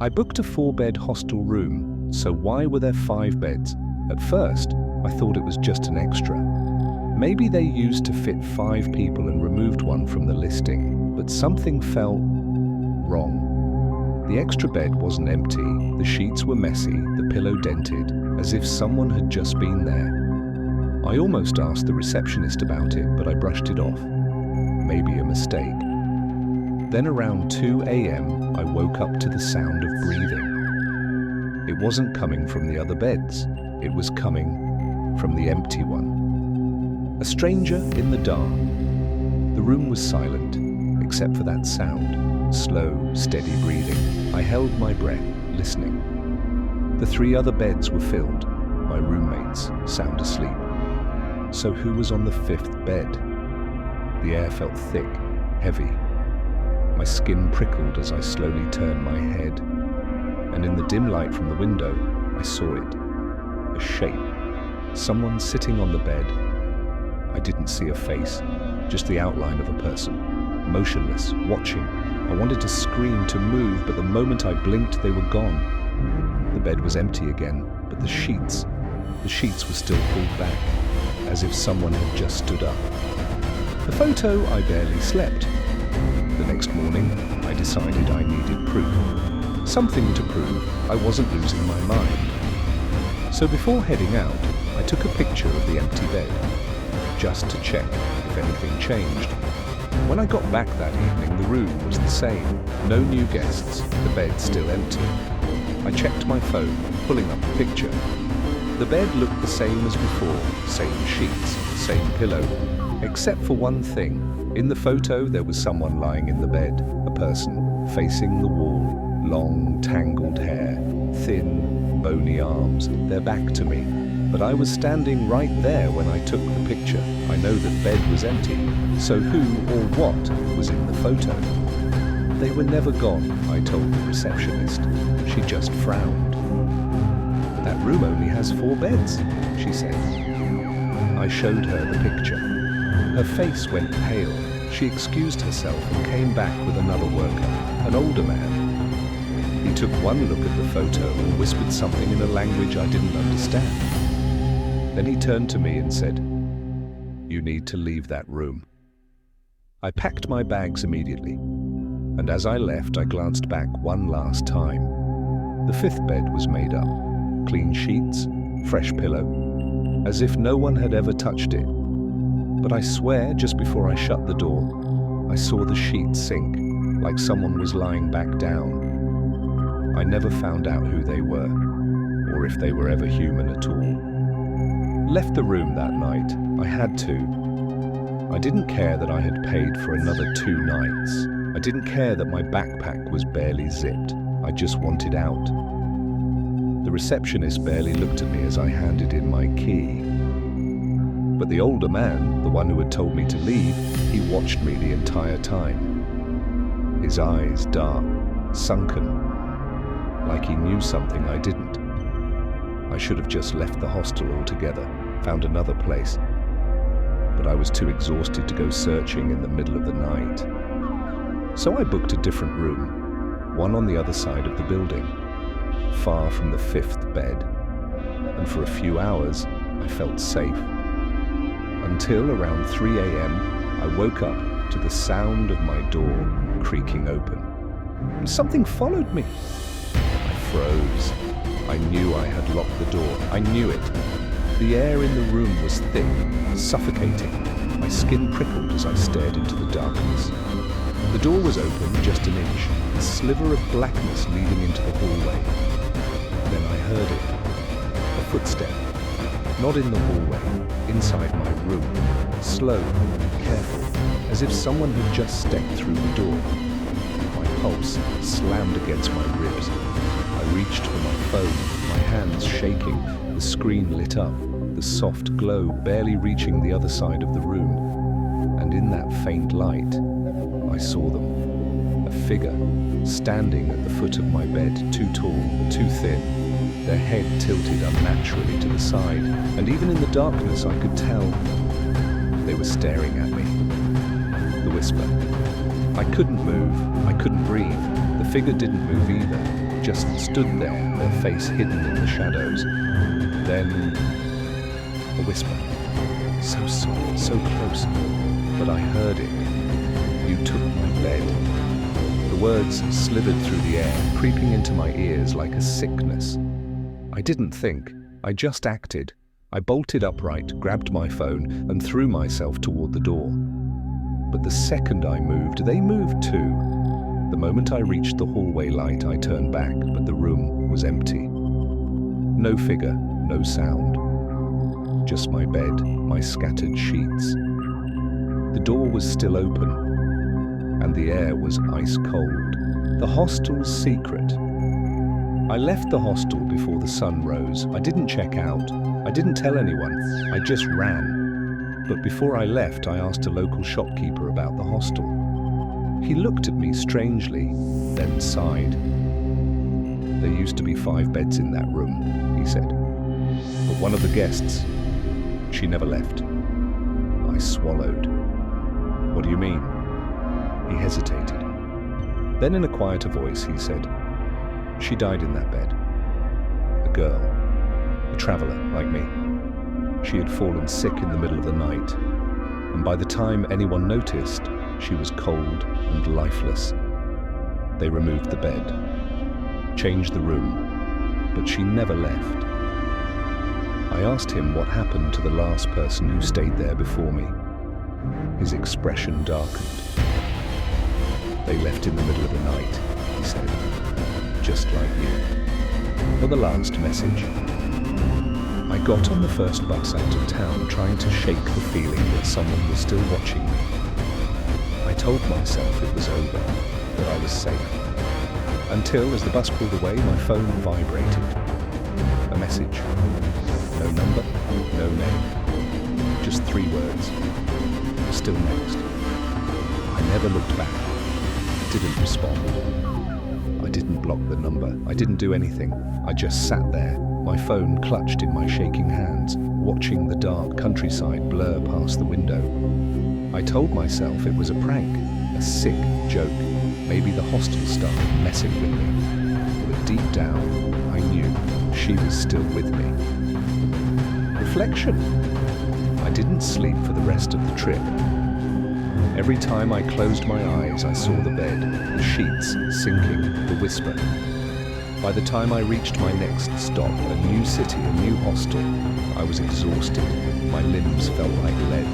I booked a 4-bed hostel room, so why were there 5 beds? At first, I thought it was just an extra. Maybe they used to fit 5 people and removed one from the listing, but something felt wrong. The extra bed wasn't empty, the sheets were messy, the pillow dented, as if someone had just been there. I almost asked the receptionist about it, but I brushed it off. Maybe a mistake. Then around 2 a.m., I woke up to the sound of breathing. It wasn't coming from the other beds. It was coming from the empty one. A stranger in the dark. The room was silent, except for that sound. Slow, steady breathing. I held my breath, listening. The 3 other beds were filled. My roommates, sound asleep. So who was on the 5th bed? The air felt thick, heavy. My skin prickled as I slowly turned my head, and in the dim light from the window, I saw it. A shape. Someone sitting on the bed. I didn't see a face, just the outline of a person. Motionless, watching. I wanted to scream, to move, but the moment I blinked, they were gone. The bed was empty again, but the sheets were still pulled back, as if someone had just stood up. The photo, I barely slept. The next morning, I decided I needed proof. Something to prove I wasn't losing my mind. So before heading out, I took a picture of the empty bed, just to check if anything changed. When I got back that evening, the room was the same. No new guests, the bed still empty. I checked my phone, pulling up the picture. The bed looked the same as before, same sheets, same pillow, except for one thing. In the photo, there was someone lying in the bed, a person facing the wall, long, tangled hair, thin, bony arms, their back to me. But I was standing right there when I took the picture. I know the bed was empty, so who or what was in the photo? They were never gone, I told the receptionist. She just frowned. That room only has 4 beds, she said. I showed her the picture. Her face went pale. She excused herself and came back with another worker, an older man. He took one look at the photo and whispered something in a language I didn't understand. Then he turned to me and said, "You need to leave that room." I packed my bags immediately, and as I left, I glanced back one last time. The 5th bed was made up. Clean sheets, fresh pillow, as if no one had ever touched it. But I swear, just before I shut the door, I saw the sheet sink, like someone was lying back down. I never found out who they were, or if they were ever human at all. Left the room that night. I had to. I didn't care that I had paid for another 2 nights. I didn't care that my backpack was barely zipped. I just wanted out. The receptionist barely looked at me as I handed in my key. But the older man, the one who had told me to leave, he watched me the entire time. His eyes dark, sunken, like he knew something I didn't. I should have just left the hostel altogether, found another place. But I was too exhausted to go searching in the middle of the night. So I booked a different room, one on the other side of the building, far from the 5th bed. And for a few hours, I felt safe. Until around 3 a.m., I woke up to the sound of my door creaking open. And something followed me. I froze. I knew I had locked the door. I knew it. The air in the room was thick, suffocating. My skin prickled as I stared into the darkness. The door was open just an inch, a sliver of blackness leading into the hallway. Then I heard it. A footstep. Not in the hallway, inside my room. Slow, careful, as if someone had just stepped through the door. My pulse slammed against my ribs. I reached for my phone, my hands shaking, the screen lit up, the soft glow barely reaching the other side of the room. And in that faint light, I saw them. A figure, standing at the foot of my bed, too tall, too thin. Their head tilted unnaturally to the side, and even in the darkness I could tell they were staring at me. The whisper. I couldn't move, I couldn't breathe. The figure didn't move either. just stood there, her face hidden in the shadows. Then a whisper, so soft, so close, but I heard it. You took my bed. The words slithered through the air, creeping into my ears like a sickness. I didn't think, I just acted. I bolted upright, grabbed my phone, and threw myself toward the door. But the second I moved, they moved too. The moment I reached the hallway light, I turned back, but the room was empty. No figure, no sound. Just my bed, my scattered sheets. The door was still open, and the air was ice cold. The hostel's secret. I left the hostel before the sun rose. I didn't check out. I didn't tell anyone. I just ran. But before I left, I asked a local shopkeeper about the hostel. He looked at me strangely, then sighed. There used to be 5 beds in that room, he said. But one of the guests, she never left. I swallowed. What do you mean? He hesitated. Then in a quieter voice, he said, she died in that bed. A girl. A traveler like me. She had fallen sick in the middle of the night, and by the time anyone noticed, she was cold and lifeless. They removed the bed, changed the room, but she never left. I asked him what happened to the last person who stayed there before me. His expression darkened. They left in the middle of the night, he said, just like you. For the last message. I got on the first bus out of town, trying to shake the feeling that someone was still watching me. I told myself it was over, that I was safe. Until, as the bus pulled away, my phone vibrated. A message. No number, no name. Just 3 words. Still next. I never looked back. Didn't respond. I didn't block the number. I didn't do anything. I just sat there, my phone clutched in my shaking hands, watching the dark countryside blur past the window. I told myself it was a prank, a sick joke, maybe the hostel staff messing with me. But deep down, I knew she was still with me. Reflection. I didn't sleep for the rest of the trip. Every time I closed my eyes, I saw the bed, the sheets sinking, the whisper. By the time I reached my next stop, a new city, a new hostel, I was exhausted. My limbs felt like lead,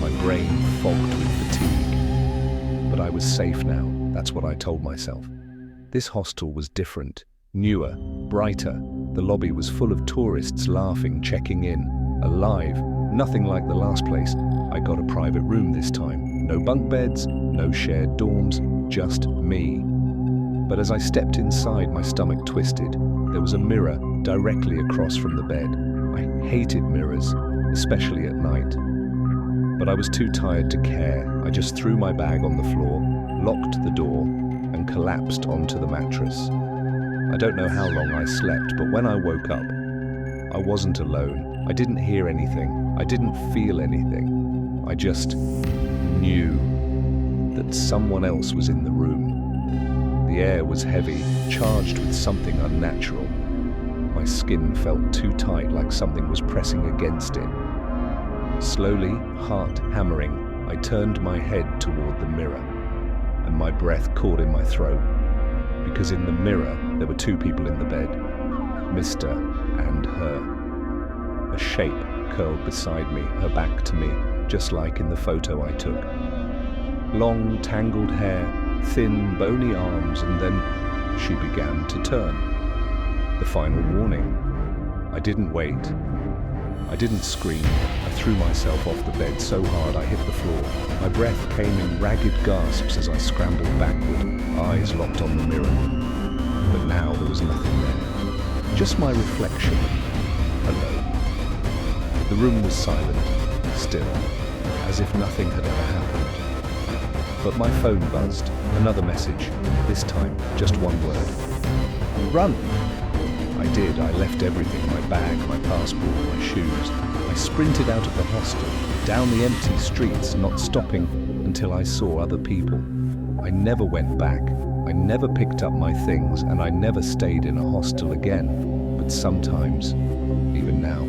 my brain fogged with fatigue. But I was safe now, that's what I told myself. This hostel was different, newer, brighter. The lobby was full of tourists laughing, checking in, alive, nothing like the last place. I got a private room this time. No bunk beds, no shared dorms, just me. But as I stepped inside, my stomach twisted. There was a mirror directly across from the bed. I hated mirrors, especially at night. But I was too tired to care. I just threw my bag on the floor, locked the door, and collapsed onto the mattress. I don't know how long I slept, but when I woke up, I wasn't alone. I didn't hear anything. I didn't feel anything. I just knew that someone else was in the room. The air was heavy, charged with something unnatural. My skin felt too tight, like something was pressing against it. Slowly, heart hammering, I turned my head toward the mirror, and my breath caught in my throat, because in the mirror there were 2 people in the bed, Mr. and her. A shape curled beside me, her back to me, just like in the photo I took. Long, tangled hair, thin, bony arms, and then she began to turn. The final warning. I didn't wait. I didn't scream. I threw myself off the bed so hard I hit the floor. My breath came in ragged gasps as I scrambled backward, eyes locked on the mirror. But now there was nothing there. Just my reflection, alone. The room was silent, still, as if nothing had ever happened. But my phone buzzed. Another message. This time, just 1 word. Run! I did. I left everything, my bag, my passport, my shoes. I sprinted out of the hostel, down the empty streets, not stopping until I saw other people. I never went back. I never picked up my things and I never stayed in a hostel again. But sometimes, even now,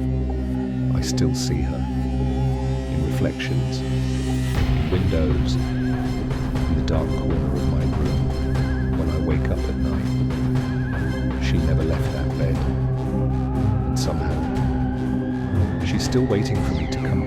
I still see her. In reflections, in windows, in the dark corner of my room. When I wake up at night, she never left that bed. And somehow, she's still waiting for me to come